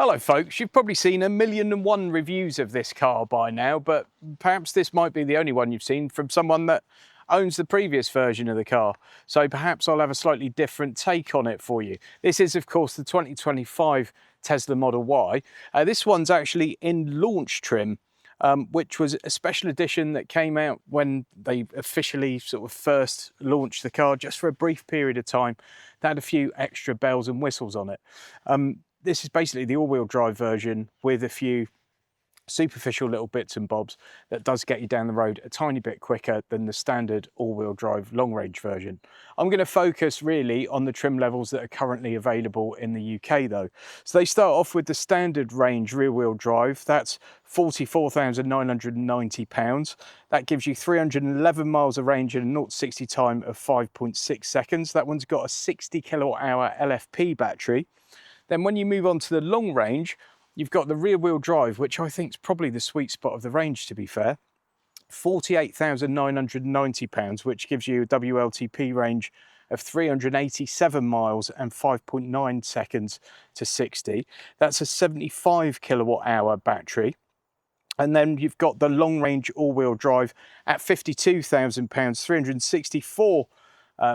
Hello folks, you've probably seen 1,000,001 reviews of this car by now, but perhaps this might be the only one you've seen from someone that owns the previous version of the car. So perhaps I'll have a slightly different take on it for you. This is of course the 2025 Tesla Model Y. This one's actually in launch trim, which was a special edition that came out when they officially sort of first launched the car, just for a brief period of time. That had a few extra bells and whistles on it. This is basically the all-wheel drive version with a few superficial little bits and bobs that does get you down the road a tiny bit quicker than the standard all-wheel drive long-range version. I'm going to focus really on the trim levels that are currently available in the UK though. So they start off with the standard range rear-wheel drive. That's £44,990. That gives you 311 miles of range and a 0 to 60 time of 5.6 seconds. That one's got a 60 kilowatt hour LFP battery. Then when you move on to the long range, you've got the rear wheel drive, which I think is probably the sweet spot of the range, to be fair. £48,990, which gives you a WLTP range of 387 miles and 5.9 seconds to 60. That's a 75 kilowatt hour battery. And then you've got the long range all-wheel drive at £52,000, 364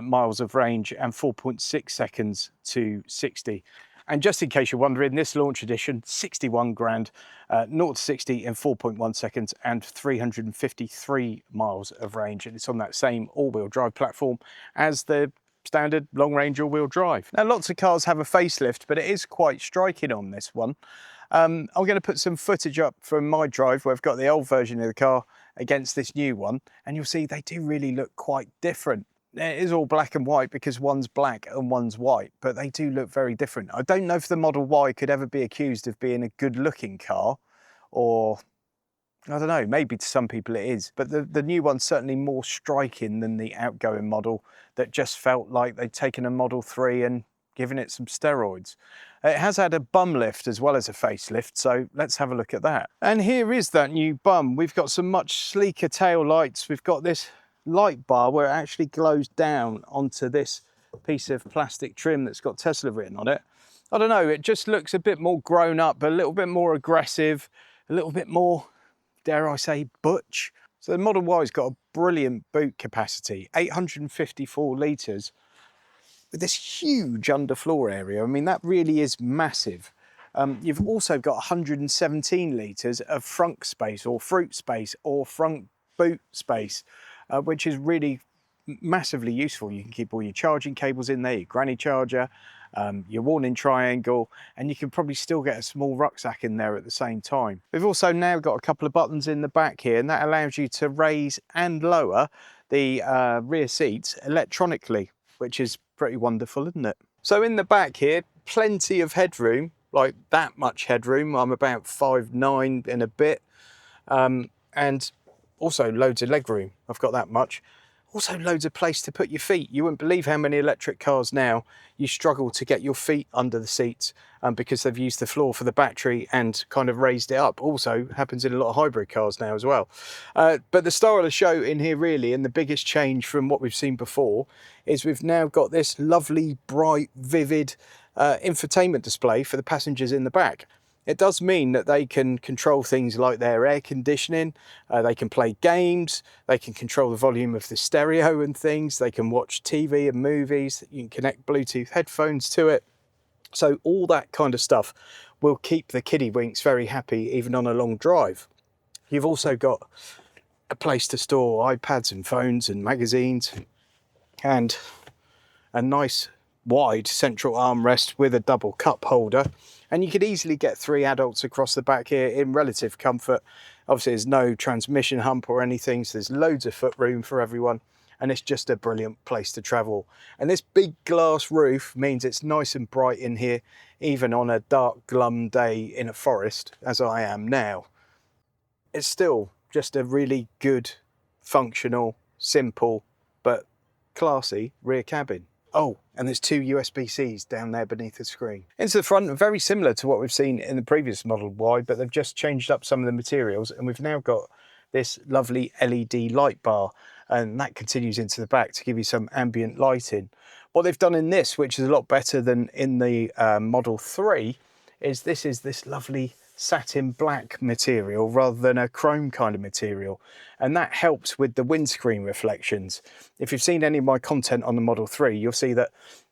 miles of range and 4.6 seconds to 60. And just in case you're wondering, this launch edition, 61 grand, 0 to 60 in 4.1 seconds and 353 miles of range. And it's on that same all-wheel drive platform as the standard long-range all-wheel drive. Now, lots of cars have a facelift, but it is quite striking on this one. I'm going to put some footage up from my drive where I've got the old version of the car against this new one, and you'll see they do really look quite different. It is all black and white because one's black and one's white, but they do look very different. I don't know if the Model Y could ever be accused of being a good looking car, or I don't know, maybe to some people it is, but the new one's certainly more striking than the outgoing model that just felt like they'd taken a Model 3 and given it some steroids. It has had a bum lift as well as a facelift, so let's have a look at that. And here is that new bum. We've got some much sleeker tail lights. We've got this light bar where it actually glows down onto this piece of plastic trim that's got Tesla written on it. I don't know, it just looks a bit more grown up, a little bit more aggressive, a little bit more, dare I say, butch. So the Model Y's got a brilliant boot capacity, 854 litres, with this huge underfloor area. I mean, that really is massive. You've also got 117 litres of frunk space or fruit space or front boot space, which is really massively useful. You can keep all your charging cables in there, your granny charger, your warning triangle, and you can probably still get a small rucksack in there at the same time. We've also now got a couple of buttons in the back here, and that allows you to raise and lower the rear seats electronically, which is pretty wonderful, isn't it? So in the back here, plenty of headroom, like that much headroom. I'm about 5'9" and a bit, and also loads of leg room. I've got that much. Also loads of place to put your feet. You wouldn't believe how many electric cars now you struggle to get your feet under the seats because they've used the floor for the battery and kind of raised it up. Also happens in a lot of hybrid cars now as well. But the star of the show in here really, and the biggest change from what we've seen before, is we've now got this lovely, bright, vivid infotainment display for the passengers in the back. It does mean that they can control things like their air conditioning, they can play games, they can control the volume of the stereo and things, they can watch TV and movies, you can connect Bluetooth headphones to it. So all that kind of stuff will keep the kiddywinks very happy even on a long drive. You've also got a place to store iPads and phones and magazines, and a nice wide central armrest with a double cup holder, and you could easily get 3 adults across the back here in relative comfort. Obviously there's no transmission hump or anything, so there's loads of foot room for everyone, and it's just a brilliant place to travel. And this big glass roof means it's nice and bright in here, even on a dark glum day in a forest as I am now. It's still just a really good, functional, simple but classy rear cabin. Oh, and there's 2 USB-Cs down there beneath the screen. Into the front, very similar to what we've seen in the previous Model Y, but they've just changed up some of the materials, and we've now got this lovely LED light bar, and that continues into the back to give you some ambient lighting. What they've done in this, which is a lot better than in the Model 3, is this lovely satin black material rather than a chrome kind of material, and that helps with the windscreen reflections. If you've seen any of my content on the Model 3, you'll see that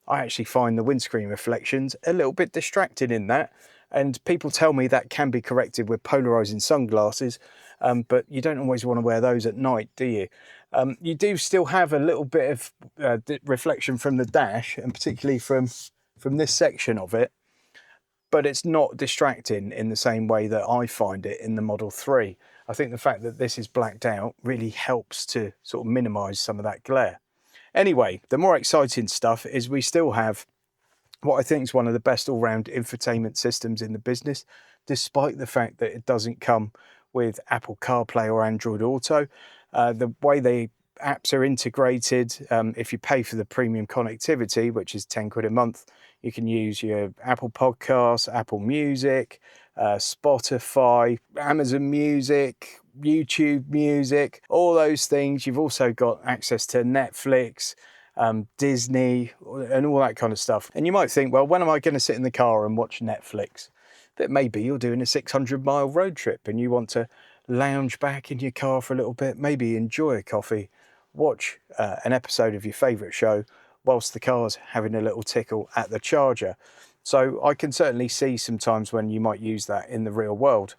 I actually find the windscreen reflections a little bit distracting in that, and people tell me that can be corrected with polarizing sunglasses, but you don't always want to wear those at night, do you? You do still have a little bit of reflection from the dash, and particularly from this section of it, but it's not distracting in the same way that I find it in the Model 3. I think the fact that this is blacked out really helps to sort of minimise some of that glare. Anyway, the more exciting stuff is we still have what I think is one of the best all-round infotainment systems in the business, despite the fact that it doesn't come with Apple CarPlay or Android Auto. The way the apps are integrated, if you pay for the premium connectivity, which is 10 quid a month, you can use your Apple Podcasts, Apple Music, Spotify, Amazon Music, YouTube Music, all those things. You've also got access to Netflix, Disney, and all that kind of stuff. And you might think, well, when am I going to sit in the car and watch Netflix? But maybe you're doing a 600-mile road trip and you want to lounge back in your car for a little bit, maybe enjoy a coffee, watch an episode of your favourite show whilst the car's having a little tickle at the charger. So I can certainly see some times when you might use that in the real world.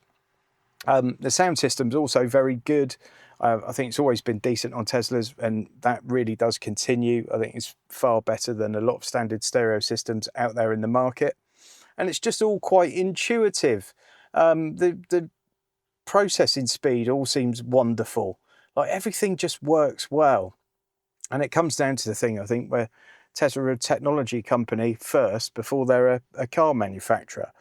The sound system's also very good. I think it's always been decent on Teslas, and that really does continue. I think it's far better than a lot of standard stereo systems out there in the market. And it's just all quite intuitive. The processing speed all seems wonderful. Like, everything just works well. And it comes down to the thing, I think, where Tesla are a technology company first before they're a car manufacturer.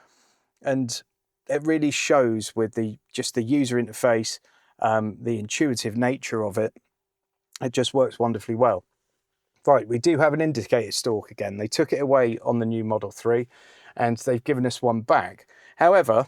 And it really shows with just the user interface, the intuitive nature of it. It just works wonderfully well. Right, we do have an indicator stalk again. They took it away on the new Model 3 and they've given us one back. However,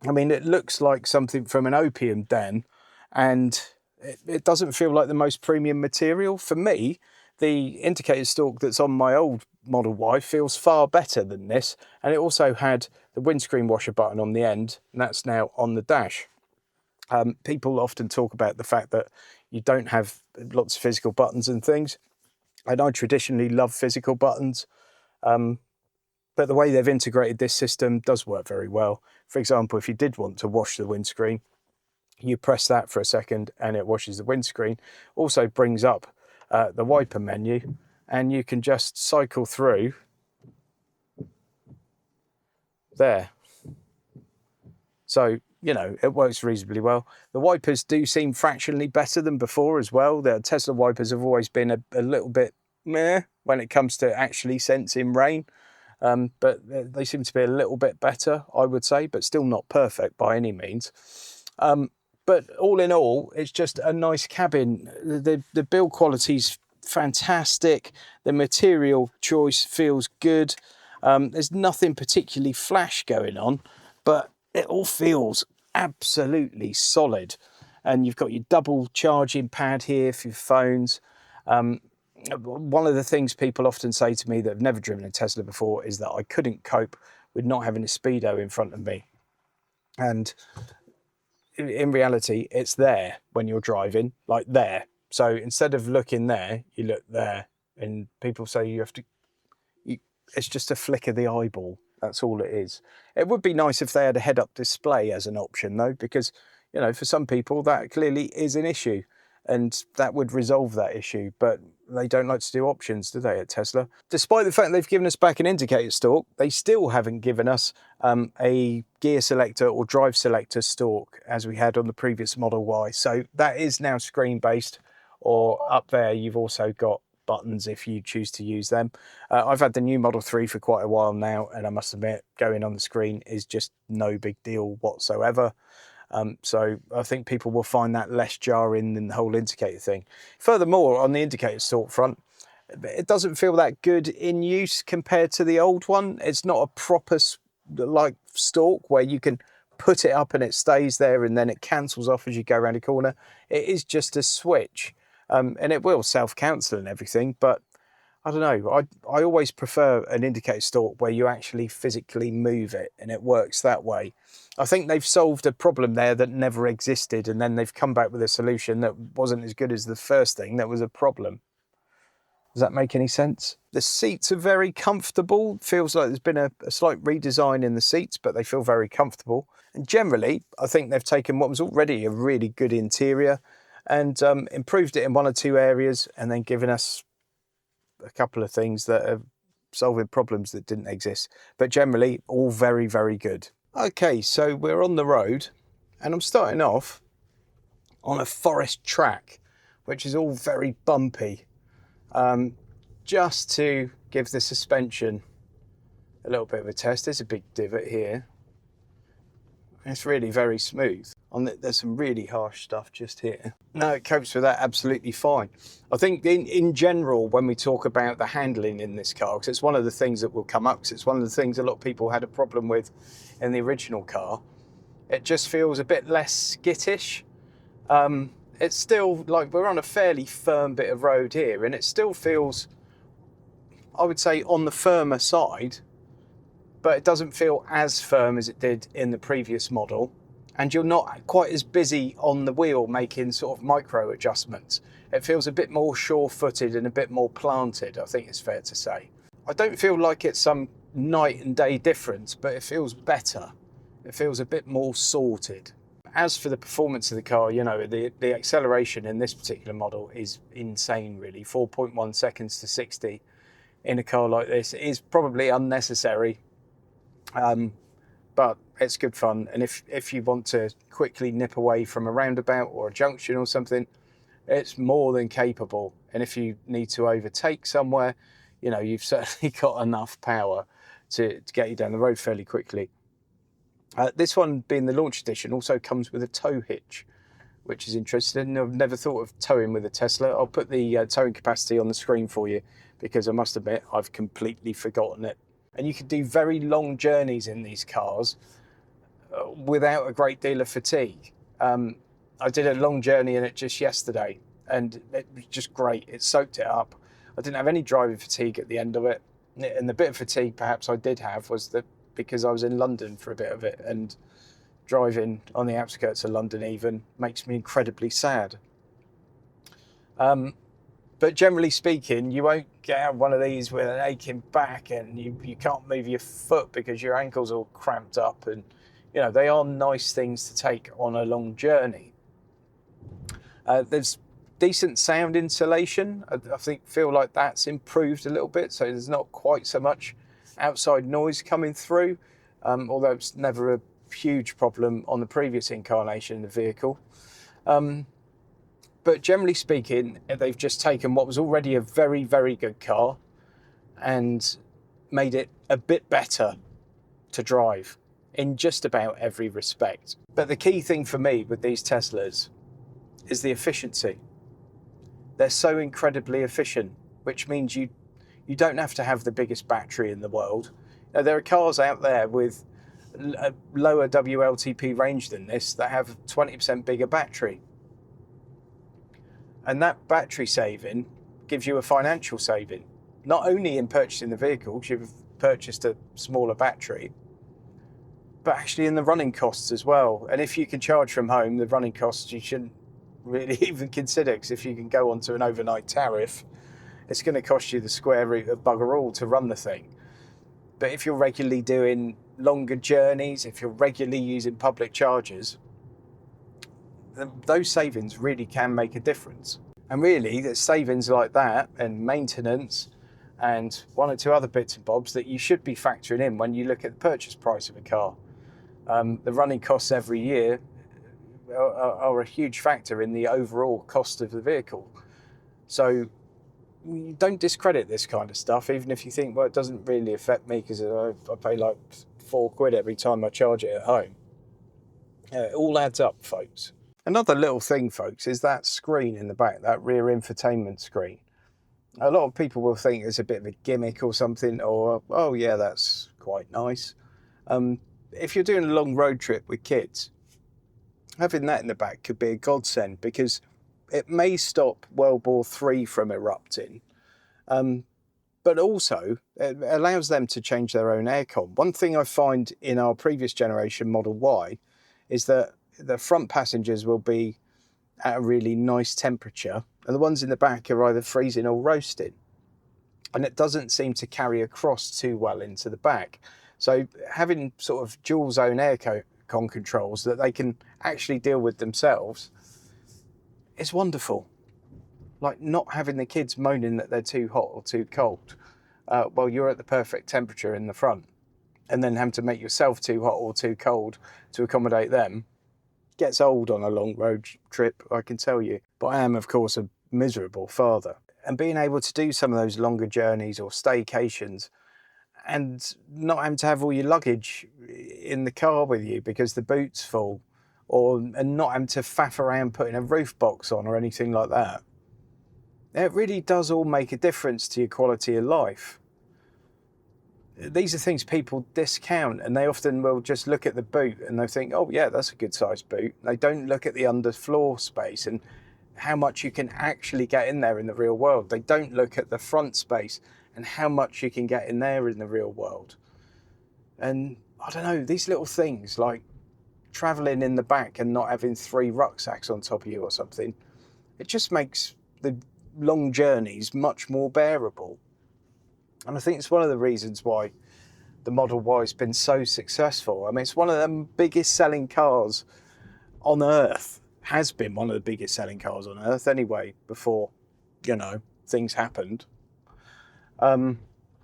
I mean, it looks like something from an opium den, and it doesn't feel like the most premium material. For me, the indicator stalk that's on my old Model Y feels far better than this, and it also had the windscreen washer button on the end, and that's now on the dash. People often talk about the fact that you don't have lots of physical buttons and things, and I traditionally love physical buttons, but the way they've integrated this system does work very well. For example, if you did want to wash the windscreen, you press that for a second and it washes the windscreen. Also brings up the wiper menu, and you can just cycle through there. So, you know, it works reasonably well. The wipers do seem fractionally better than before as well. The Tesla wipers have always been a little bit meh when it comes to actually sensing rain. But they seem to be a little bit better, I would say, but still not perfect by any means. But all in all, it's just a nice cabin. The build quality's fantastic. The material choice feels good. There's nothing particularly flash going on, but it all feels absolutely solid. And you've got your double charging pad here for your phones. One of the things people often say to me that have never driven a Tesla before is that I couldn't cope with not having a speedo in front of me. And in reality, it's there when you're driving, like there. So instead of looking there, you look there. And people say you have to, it's just a flick of the eyeball. That's all it is. It would be nice if they had a head-up display as an option, though, because, you know, for some people that clearly is an issue, and that would resolve that issue. But they don't like to do options, do they, at Tesla? Despite the fact they've given us back an indicator stalk, they still haven't given us a gear selector or drive selector stalk as we had on the previous Model Y. So that is now screen-based, or up there you've also got buttons if you choose to use them. I've had the new Model 3 for quite a while now, and I must admit, going on the screen is just no big deal whatsoever. So I think people will find that less jarring than the whole indicator thing. Furthermore, on the indicator stalk front, it doesn't feel that good in use compared to the old one. It's not a proper like stalk where you can put it up and it stays there and then it cancels off as you go around a corner. It is just a switch, and it will self-cancel and everything, but I don't know, I always prefer an indicator stalk where you actually physically move it and it works that way. I think they've solved a problem there that never existed, and then they've come back with a solution that wasn't as good as the first thing that was a problem. Does that make any sense? The seats are very comfortable. Feels like there's been a slight redesign in the seats, but they feel very comfortable. And generally, I think they've taken what was already a really good interior and improved it in one or two areas, and then given us a couple of things that are solving problems that didn't exist. But generally, all very, very good. Okay, so we're on the road, and I'm starting off on a forest track, which is all very bumpy. Just to give the suspension a little bit of a test. There's a big divot here. It's really very smooth. There's some really harsh stuff just here. No, it copes with that absolutely fine. I think in general, when we talk about the handling in this car, because it's one of the things that will come up, because it's one of the things a lot of people had a problem with in the original car, it just feels a bit less skittish. It's still like we're on a fairly firm bit of road here, and it still feels, I would say, on the firmer side, but it doesn't feel as firm as it did in the previous model. And you're not quite as busy on the wheel making sort of micro adjustments. It feels a bit more sure-footed and a bit more planted, I think it's fair to say. I don't feel like it's some night and day difference, but it feels better. It feels a bit more sorted. As for the performance of the car, you know, the acceleration in this particular model is insane, really. 4.1 seconds to 60 in a car like this is probably unnecessary, but it's good fun. And if you want to quickly nip away from a roundabout or a junction or something, it's more than capable. And if you need to overtake somewhere, you know, you've certainly got enough power to get you down the road fairly quickly. This one, being the launch edition, also comes with a tow hitch, which is interesting. I've never thought of towing with a Tesla. I'll put the towing capacity on the screen for you, because I must admit I've completely forgotten it. And you can do very long journeys in these cars without a great deal of fatigue. I did a long journey in it just yesterday, and it was just great. It soaked it up. I didn't have any driving fatigue at the end of it. And the bit of fatigue perhaps I did have was that because I was in London for a bit of it, and driving on the outskirts of London even makes me incredibly sad. But generally speaking, you won't get out one of these with an aching back and you can't move your foot because your ankle's all cramped up. And, you know, they are nice things to take on a long journey. There's decent sound insulation. I feel like that's improved a little bit, so there's not quite so much outside noise coming through, although it's never a huge problem on the previous incarnation of the vehicle. But generally speaking, they've just taken what was already a very, very good car and made it a bit better to drive in just about every respect. But the key thing for me with these Teslas is the efficiency. They're so incredibly efficient, which means you don't have to have the biggest battery in the world. Now, there are cars out there with a lower WLTP range than this that have a 20% bigger battery. And that battery saving gives you a financial saving, not only in purchasing the vehicle, because you've purchased a smaller battery, but actually in the running costs as well. And if you can charge from home, the running costs you shouldn't really even consider, because if you can go onto an overnight tariff, it's going to cost you the square root of bugger all to run the thing. But if you're regularly doing longer journeys, if you're regularly using public chargers, those savings really can make a difference. And really, there's savings like that and maintenance and one or two other bits and bobs that you should be factoring in when you look at the purchase price of a car. The running costs every year are a huge factor in the overall cost of the vehicle. So don't discredit this kind of stuff, even if you think, well, it doesn't really affect me because I pay like £4 every time I charge it at home. It all adds up, folks. Another little thing, folks, is that screen in the back, that rear infotainment screen. A lot of people will think it's a bit of a gimmick or something, or, oh yeah, that's quite nice. If you're doing a long road trip with kids, having that in the back could be a godsend, because it may stop World War III from erupting, but also it allows them to change their own aircon. One thing I find in our previous generation Model Y is that the front passengers will be at a really nice temperature, and the ones in the back are either freezing or roasting. And it doesn't seem to carry across too well into the back. So having sort of dual zone aircon controls that they can actually deal with themselves is wonderful. Like not having the kids moaning that they're too hot or too cold while you're at the perfect temperature in the front, and then having to make yourself too hot or too cold to accommodate them gets old on a long road trip, I can tell you. But I am, of course, a miserable father. And being able to do some of those longer journeys or staycations and not having to have all your luggage in the car with you because the boot's full, and not having to faff around putting a roof box on or anything like that, it really does all make a difference to your quality of life. These are things people discount, and they often will just look at the boot and they think, oh yeah, that's a good sized boot. They don't look at the underfloor space and how much you can actually get in there in the real world. They don't look at the front space and how much you can get in there in the real world. And I don't know, these little things like traveling in the back and not having 3 rucksacks on top of you or something, it just makes the long journeys much more bearable. And I think it's one of the reasons why the Model Y has been so successful. I mean, it's one of the biggest selling cars on earth, has been one of the biggest selling cars on earth anyway, before, you know, things happened. And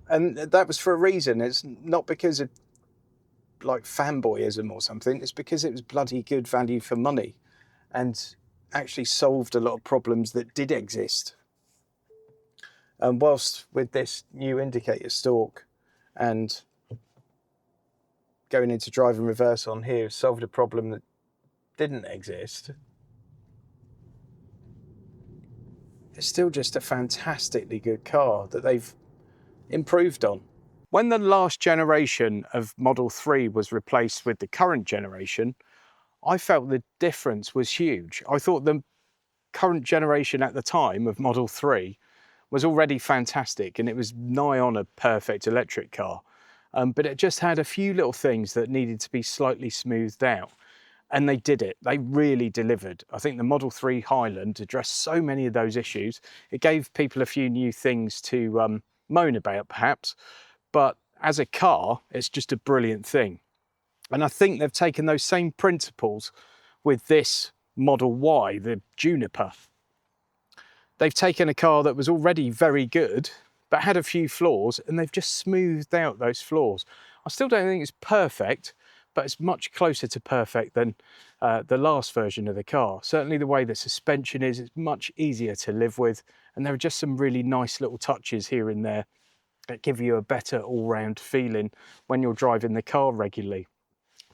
that was for a reason. It's not because of like fanboyism or something. It's because it was bloody good value for money and actually solved a lot of problems that did exist. And whilst with this new indicator stalk and going into drive and reverse on here solved a problem that didn't exist, it's still just a fantastically good car that they've improved on. When the last generation of Model 3 was replaced with the current generation, I felt the difference was huge. I thought the current generation at the time of Model 3 was already fantastic and it was nigh on a perfect electric car. But it just had a few little things that needed to be slightly smoothed out. And they did it. They really delivered. I think the Model 3 Highland addressed so many of those issues. It gave people a few new things to moan about, perhaps. But as a car, it's just a brilliant thing. And I think they've taken those same principles with this Model Y, the Juniper. They've taken a car that was already very good, but had a few flaws, and they've just smoothed out those flaws. I still don't think it's perfect, but it's much closer to perfect than the last version of the car. Certainly the way the suspension is, it's much easier to live with, and there are just some really nice little touches here and there that give you a better all-round feeling when you're driving the car regularly.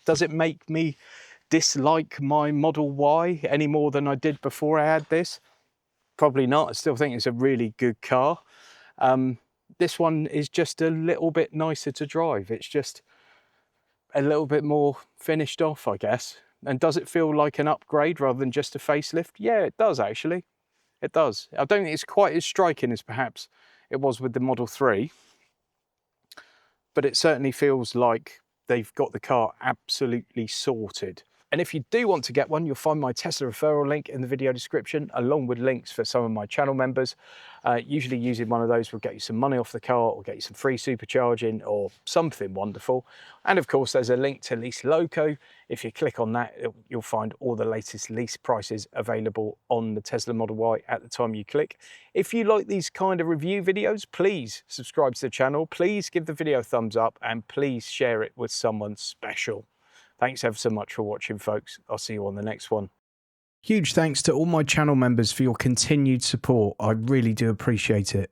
Does it make me dislike my Model Y any more than I did before I had this? Probably not. I still think it's a really good car. This one is just a little bit nicer to drive. It's just a little bit more finished off, I guess. And does it feel like an upgrade rather than just a facelift? Yeah, it does actually. It does. I don't think it's quite as striking as perhaps it was with the Model 3, but it certainly feels like they've got the car absolutely sorted. And if you do want to get one, you'll find my Tesla referral link in the video description, along with links for some of my channel members. Usually using one of those will get you some money off the car or get you some free supercharging or something wonderful. And of course, there's a link to Lease Loco. If you click on that, you'll find all the latest lease prices available on the Tesla Model Y at the time you click. If you like these kind of review videos, please subscribe to the channel. Please give the video a thumbs up and please share it with someone special. Thanks ever so much for watching, folks. I'll see you on the next one. Huge thanks to all my channel members for your continued support. I really do appreciate it.